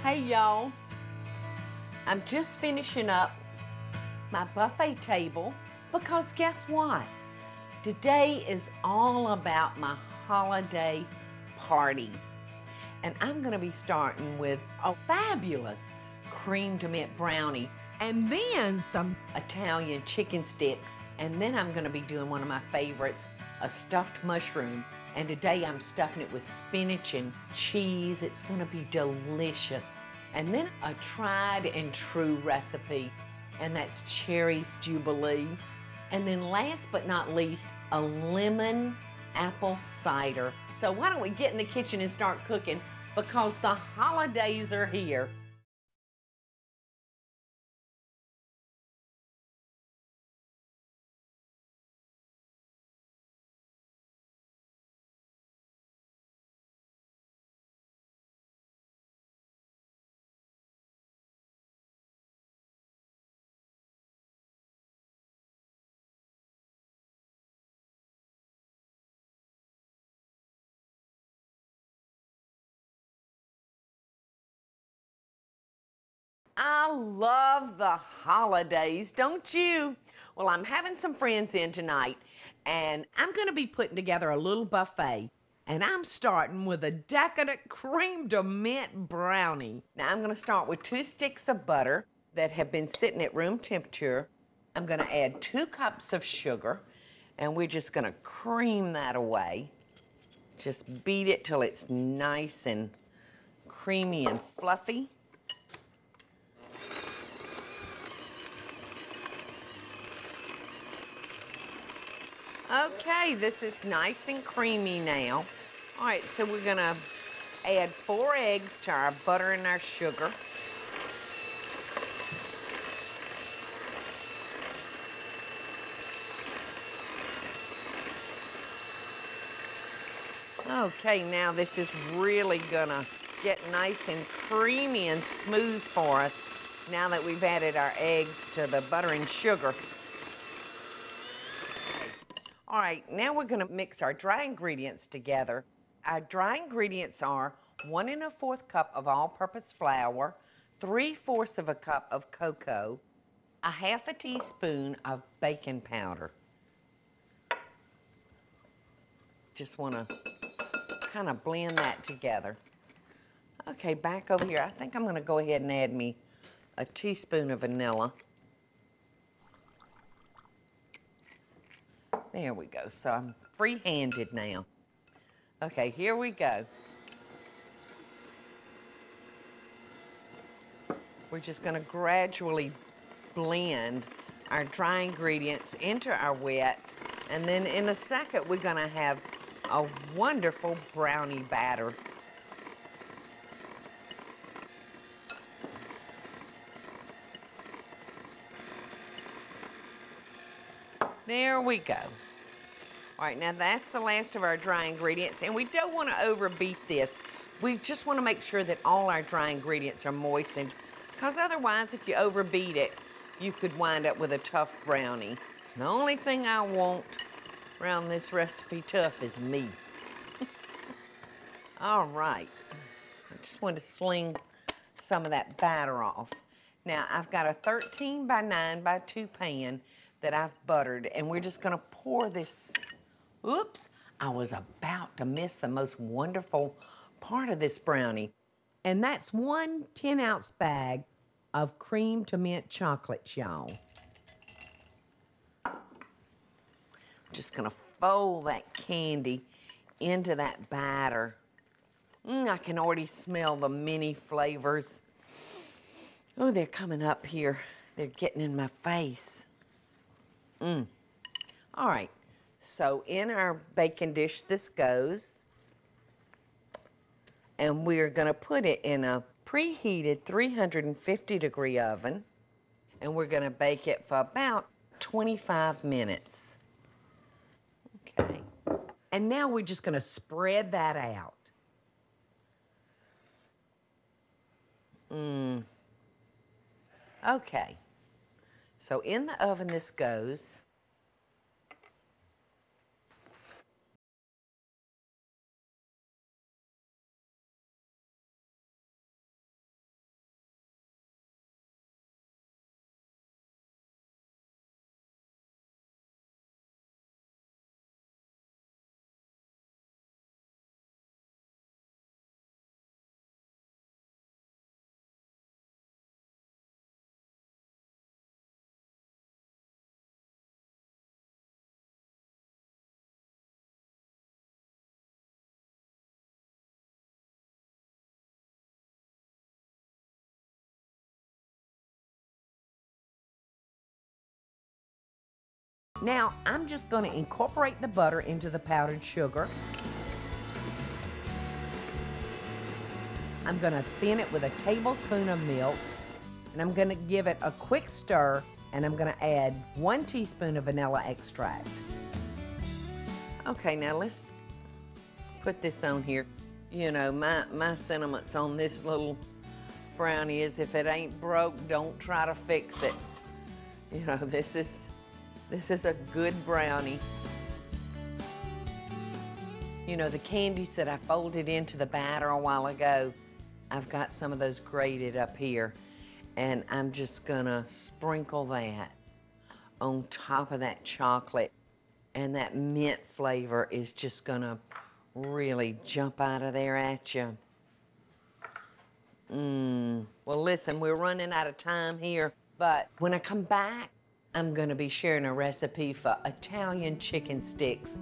Hey y'all, I'm just finishing up my buffet table because guess what? Today is all about my holiday party. And I'm gonna be starting with a fabulous Creme de Menthe Brownie and then some Italian chicken sticks. And then I'm gonna be doing one of my favorites, a stuffed mushroom. And today I'm stuffing it with spinach and cheese. It's gonna be delicious. And then a tried and true recipe, and that's Cherries Jubilee. And then last but not least, a lemon apple cider. So why don't we get in the kitchen and start cooking, because the holidays are here. I love the holidays, don't you? Well, I'm having some friends in tonight, and I'm gonna be putting together a little buffet. And I'm starting with a decadent Creme de Menthe Brownie. Now, I'm gonna start with 2 sticks of butter that have been sitting at room temperature. I'm gonna add 2 cups of sugar, and we're just gonna cream that away. Just beat it till it's nice and creamy and fluffy. Okay, this is nice and creamy now. All right, so we're gonna add 4 eggs to our butter and our sugar. Okay, now this is really gonna get nice and creamy and smooth for us now that we've added our eggs to the butter and sugar. All right, now we're gonna mix our dry ingredients together. Our dry ingredients are 1 1/4 cup of all-purpose flour, 3/4 of a cup of cocoa, a 1/2 teaspoon of baking powder. Just wanna kind of blend that together. Okay, back over here, I think I'm gonna go ahead and add me a teaspoon of vanilla. There we go, so I'm free-handed now. Okay, here we go. We're just gonna gradually blend our dry ingredients into our wet, and then in a second, we're gonna have a wonderful brownie batter. There we go. All right, now that's the last of our dry ingredients, and we don't want to overbeat this. We just want to make sure that all our dry ingredients are moistened, because otherwise, if you overbeat it, you could wind up with a tough brownie. The only thing I want around this recipe tough is me. All right, I just want to sling some of that batter off. Now, I've got a 13 by 9 by 2 pan that I've buttered, and we're just gonna pour this. Oops, I was about to miss the most wonderful part of this brownie. And that's 1 10-ounce bag of Creme de Menthe chocolates, y'all. Just gonna fold that candy into that batter. I can already smell the many flavors. Oh, they're coming up here. They're getting in my face. All right, so in our baking dish this goes, and we're gonna put it in a preheated 350-degree oven, and we're gonna bake it for about 25 minutes. Okay, and now we're just gonna spread that out. Okay, so in the oven this goes. Now, I'm just gonna incorporate the butter into the powdered sugar. I'm gonna thin it with a tablespoon of milk, and I'm gonna give it a quick stir, and I'm gonna add 1 teaspoon of vanilla extract. Okay, now let's put this on here. You know, my sentiments on this little brownie is if it ain't broke, don't try to fix it. You know, this is a good brownie. You know, the candies that I folded into the batter a while ago, I've got some of those grated up here, and I'm just gonna sprinkle that on top of that chocolate, and that mint flavor is just gonna really jump out of there at you. Well, listen, we're running out of time here, but when I come back, I'm gonna be sharing a recipe for Italian chicken sticks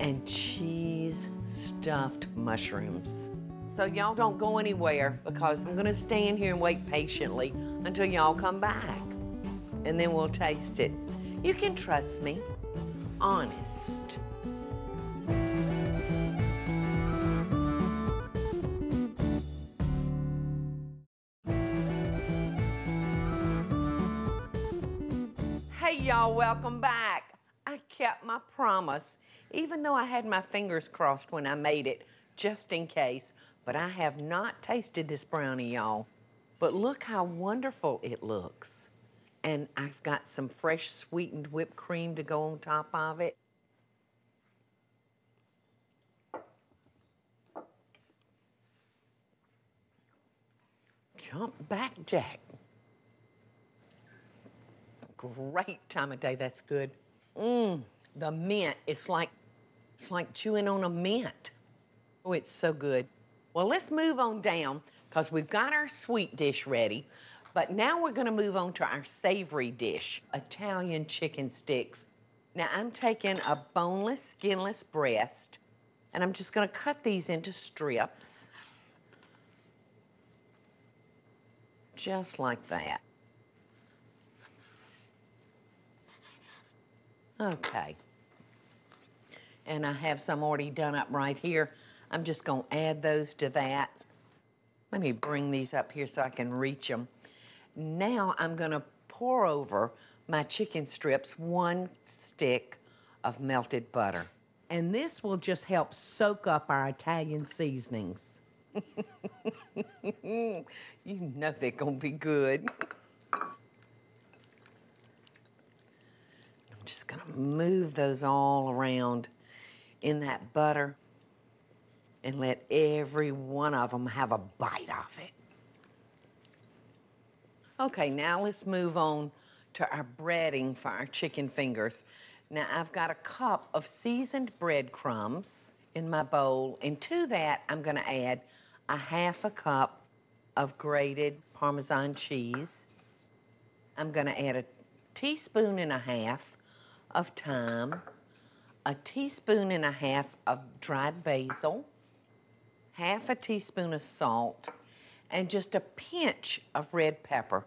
and cheese stuffed mushrooms. So y'all don't go anywhere, because I'm gonna stand here and wait patiently until y'all come back, and then we'll taste it. You can trust me, honest. Hey y'all, welcome back. I kept my promise, even though I had my fingers crossed when I made it, just in case. But I have not tasted this brownie, y'all. But look how wonderful it looks. And I've got some fresh sweetened whipped cream to go on top of it. Jump back, Jack. Great time of day, that's good. The mint, it's like chewing on a mint. Oh, it's so good. Well, let's move on down, because we've got our sweet dish ready, but now we're gonna move on to our savory dish, Italian chicken sticks. Now, I'm taking a boneless, skinless breast, and I'm just gonna cut these into strips. Just like that. Okay. And I have some already done up right here. I'm just gonna add those to that. Let me bring these up here so I can reach them. Now I'm gonna pour over my chicken strips 1 stick of melted butter. And this will just help soak up our Italian seasonings. You know they're gonna be good. I'm just gonna move those all around in that butter and let every one of them have a bite of it. Okay, now let's move on to our breading for our chicken fingers. Now, I've got a cup of seasoned breadcrumbs in my bowl, and to that, I'm gonna add a 1/2 cup of grated Parmesan cheese. I'm gonna add a 1.5 teaspoons of thyme, a 1.5 teaspoons of dried basil, 1/2 teaspoon of salt, and just a pinch of red pepper.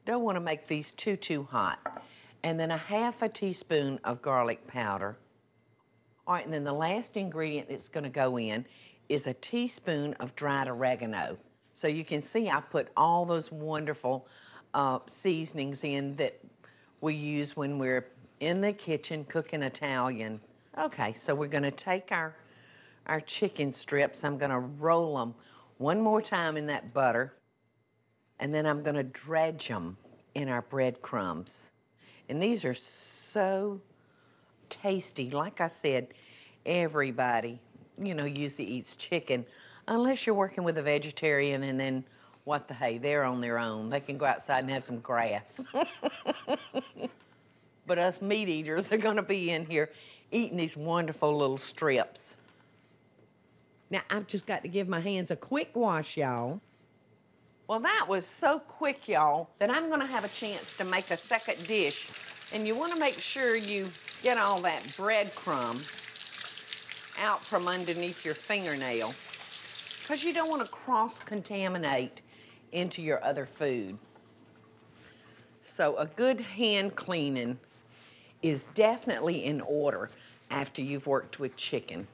Don't want to make these too hot. And then a 1/2 teaspoon of garlic powder. All right, and then the last ingredient that's going to go in is a teaspoon of dried oregano. So you can see I put all those wonderful seasonings in that we use when we're in the kitchen cooking Italian. Okay, so we're gonna take our chicken strips. I'm gonna roll them one more time in that butter, and then I'm gonna dredge them in our breadcrumbs. And these are so tasty. Like I said, everybody, you know, usually eats chicken, unless you're working with a vegetarian, and then what the hey, they're on their own. They can go outside and have some grass. But us meat eaters are gonna be in here eating these wonderful little strips. Now, I've just got to give my hands a quick wash, y'all. Well, that was so quick, y'all, that I'm gonna have a chance to make a second dish. And you wanna make sure you get all that breadcrumb out from underneath your fingernail, because you don't wanna cross-contaminate into your other food. So a good hand cleaning is definitely in order after you've worked with chicken.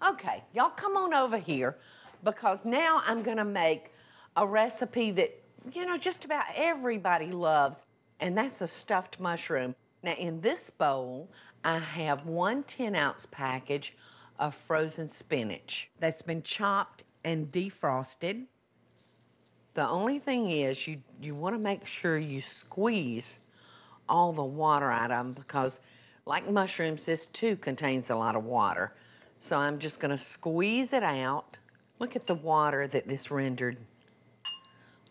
Okay, y'all come on over here because now I'm gonna make a recipe that, you know, just about everybody loves, and that's a stuffed mushroom. Now in this bowl, I have one 10-ounce package of frozen spinach that's been chopped and defrosted. The only thing is you wanna make sure you squeeze all the water out of them because like mushrooms, this too contains a lot of water. So I'm just gonna squeeze it out. Look at the water that this rendered.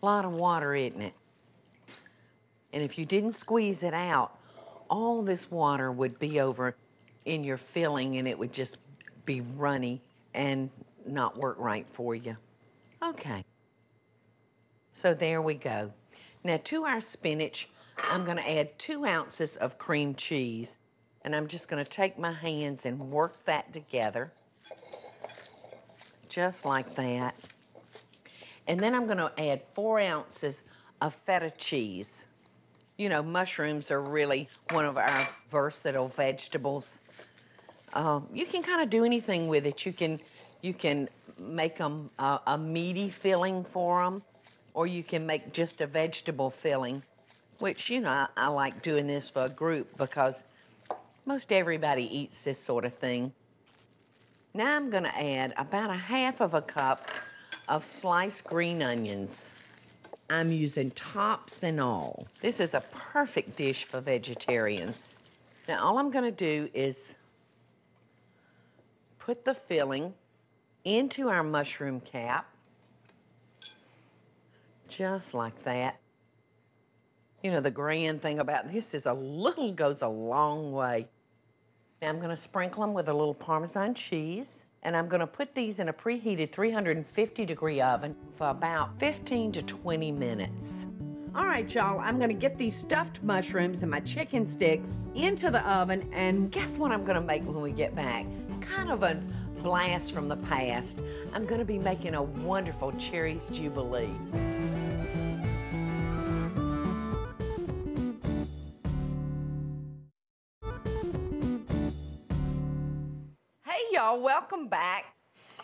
A lot of water, isn't it? And if you didn't squeeze it out, all this water would be over in your filling and it would just be runny and not work right for you. Okay. So there we go. Now to our spinach, I'm gonna add 2 ounces of cream cheese. And I'm just gonna take my hands and work that together. Just like that. And then I'm gonna add 4 ounces of feta cheese. You know, mushrooms are really one of our versatile vegetables. You can kind of do anything with it. You can make them a meaty filling for them, or you can make just a vegetable filling, which, you know, I like doing this for a group because most everybody eats this sort of thing. Now I'm gonna add about 1/2 cup of sliced green onions. I'm using tops and all. This is a perfect dish for vegetarians. Now all I'm gonna do is put the filling into our mushroom cap, just like that. You know, the grand thing about this is a little goes a long way. Now I'm gonna sprinkle them with a little Parmesan cheese, and I'm gonna put these in a preheated 350-degree oven for about 15 to 20 minutes. All right, y'all, I'm gonna get these stuffed mushrooms and my chicken sticks into the oven, and guess what I'm gonna make when we get back? Kind of a blast from the past. I'm gonna be making a wonderful Cherries Jubilee. Y'all, welcome back.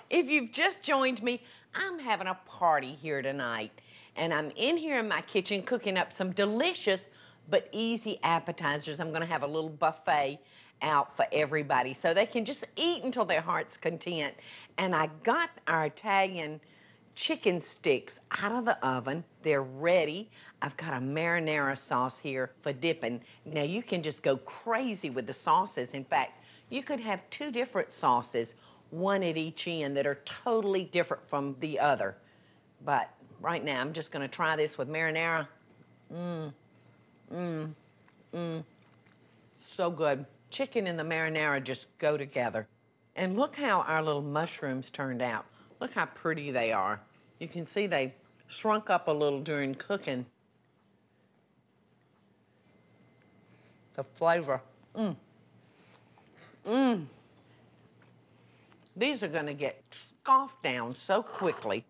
If you've just joined me, I'm having a party here tonight, and I'm in here in my kitchen cooking up some delicious but easy appetizers. I'm gonna have a little buffet out for everybody so they can just eat until their heart's content. And I got our Italian chicken sticks out of the oven. They're ready. I've got a marinara sauce here for dipping. Now you can just go crazy with the sauces. In fact, you could have 2 different sauces, one at each end, that are totally different from the other. But right now, I'm just gonna try this with marinara. So good. Chicken and the marinara just go together. And look how our little mushrooms turned out. Look how pretty they are. You can see they shrunk up a little during cooking. The flavor. These are gonna get scoffed down so quickly.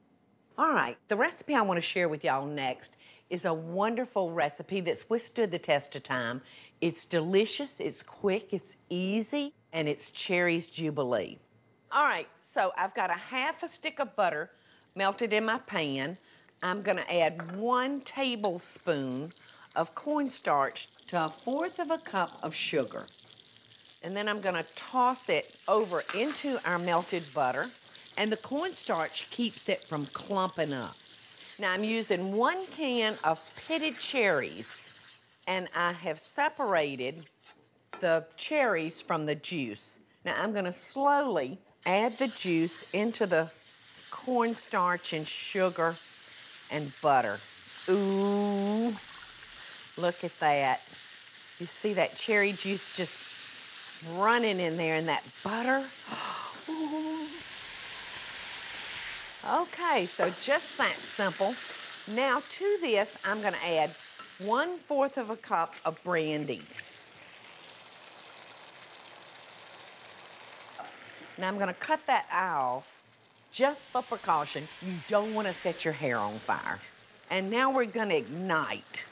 All right, the recipe I wanna share with y'all next is a wonderful recipe that's withstood the test of time. It's delicious, it's quick, it's easy, and it's Cherries Jubilee. All right, so I've got 1/2 stick of butter melted in my pan. I'm gonna add 1 tablespoon of cornstarch to 1/4 cup of sugar. And then I'm gonna toss it over into our melted butter, and the cornstarch keeps it from clumping up. Now I'm using 1 can of pitted cherries, and I have separated the cherries from the juice. Now I'm gonna slowly add the juice into the cornstarch and sugar and butter. Ooh, look at that. You see that cherry juice just running in there in that butter. Okay, so just that simple. Now to this, I'm gonna add 1/4 cup of brandy. Now I'm gonna cut that off just for precaution. You don't wanna set your hair on fire. And now we're gonna ignite.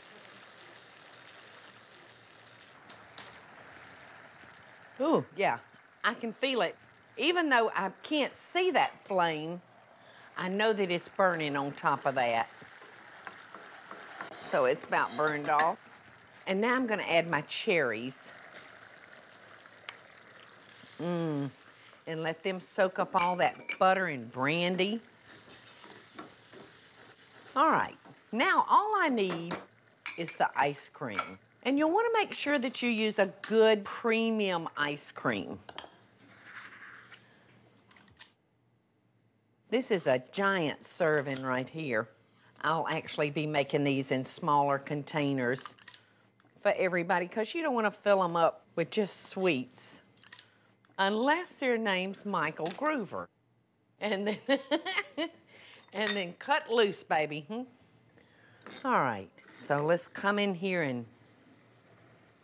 Ooh, yeah, I can feel it. Even though I can't see that flame, I know that it's burning on top of that. So it's about burned off. And now I'm gonna add my cherries. And let them soak up all that butter and brandy. All right, now all I need is the ice cream. And you'll wanna make sure that you use a good premium ice cream. This is a giant serving right here. I'll actually be making these in smaller containers for everybody because you don't want to fill them up with just sweets unless their name's Michael Groover. And then, and then cut loose, baby. All right, so let's come in here and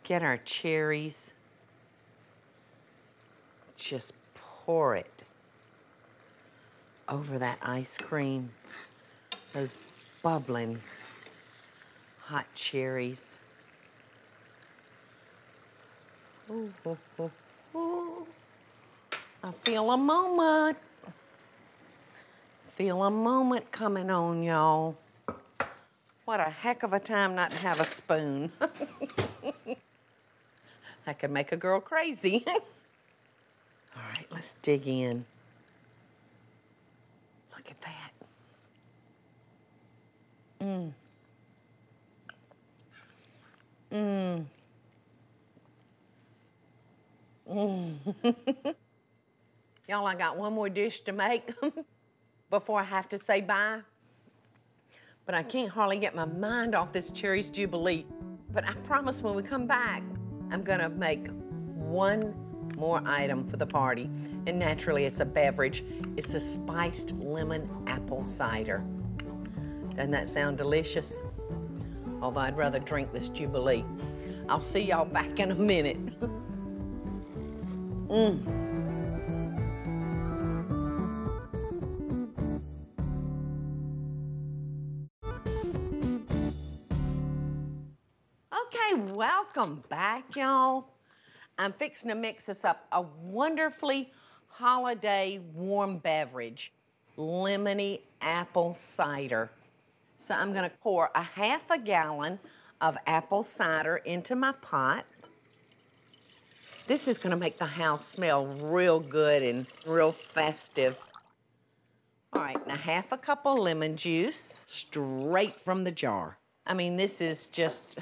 get our cherries. Just pour it over that ice cream. Those bubbling hot cherries. Ooh, ooh, ooh, ooh. I feel a moment. Feel a moment coming on, y'all. What a heck of a time not to have a spoon. That could make a girl crazy. All right, let's dig in. Look at that. Y'all, I got one more dish to make before I have to say bye. But I can't hardly get my mind off this Cherries Jubilee. But I promise when we come back, I'm gonna make one more item for the party. And naturally, it's a beverage. It's a spiced lemon apple cider. Doesn't that sound delicious? Although I'd rather drink this Jubilee. I'll see y'all back in a minute. Okay, welcome back, y'all. I'm fixing to mix us up a wonderfully holiday warm beverage, lemony apple cider. So I'm gonna pour a half a gallon of apple cider into my pot. This is gonna make the house smell real good and real festive. All right, now half a cup of lemon juice, straight from the jar. I mean, this is just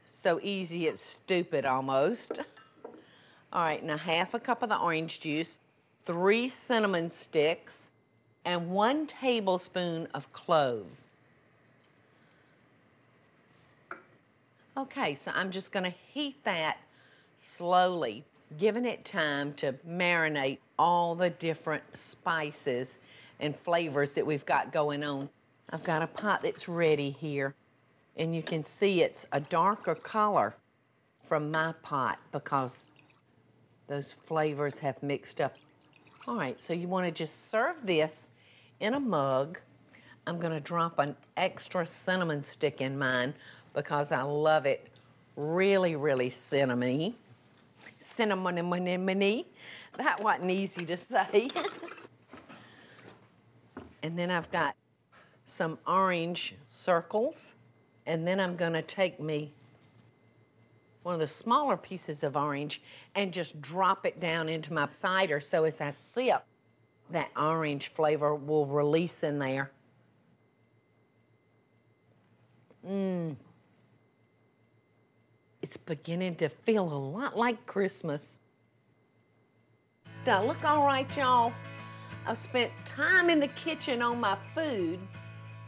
so easy, it's stupid almost. All right, now half a cup of the orange juice, 3 cinnamon sticks, and 1 tablespoon of clove. Okay, so I'm just gonna heat that slowly, giving it time to marinate all the different spices and flavors that we've got going on. I've got a pot that's ready here, and you can see it's a darker color from my pot because those flavors have mixed up. All right, so you wanna just serve this in a mug. I'm gonna drop an extra cinnamon stick in mine because I love it really, really cinnamony. Cinnamony. That wasn't easy to say. And then I've got some orange circles. And then I'm gonna take me one of the smaller pieces of orange and just drop it down into my cider so as I sip, that orange flavor will release in there. It's beginning to feel a lot like Christmas. Does that look all right, y'all? I've spent time in the kitchen on my food,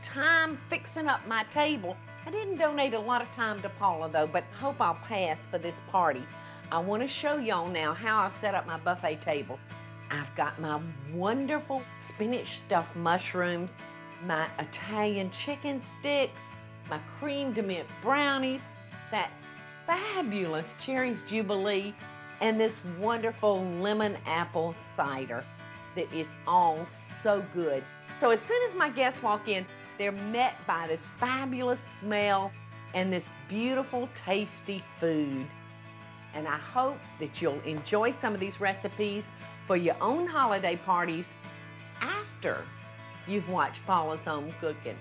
time fixing up my table. I didn't donate a lot of time to Paula though, but hope I'll pass for this party. I want to show y'all now how I've set up my buffet table. I've got my wonderful spinach stuffed mushrooms, my Italian chicken sticks, my creme de menthe brownies, that fabulous Cherries Jubilee, and this wonderful lemon apple cider that is all so good. So as soon as my guests walk in, they're met by this fabulous smell and this beautiful, tasty food. And I hope that you'll enjoy some of these recipes for your own holiday parties after you've watched Paula's Home Cooking.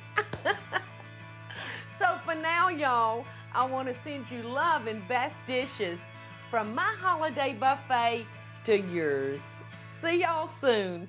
So for now, y'all, I want to send you love and best dishes from my holiday buffet to yours. See y'all soon.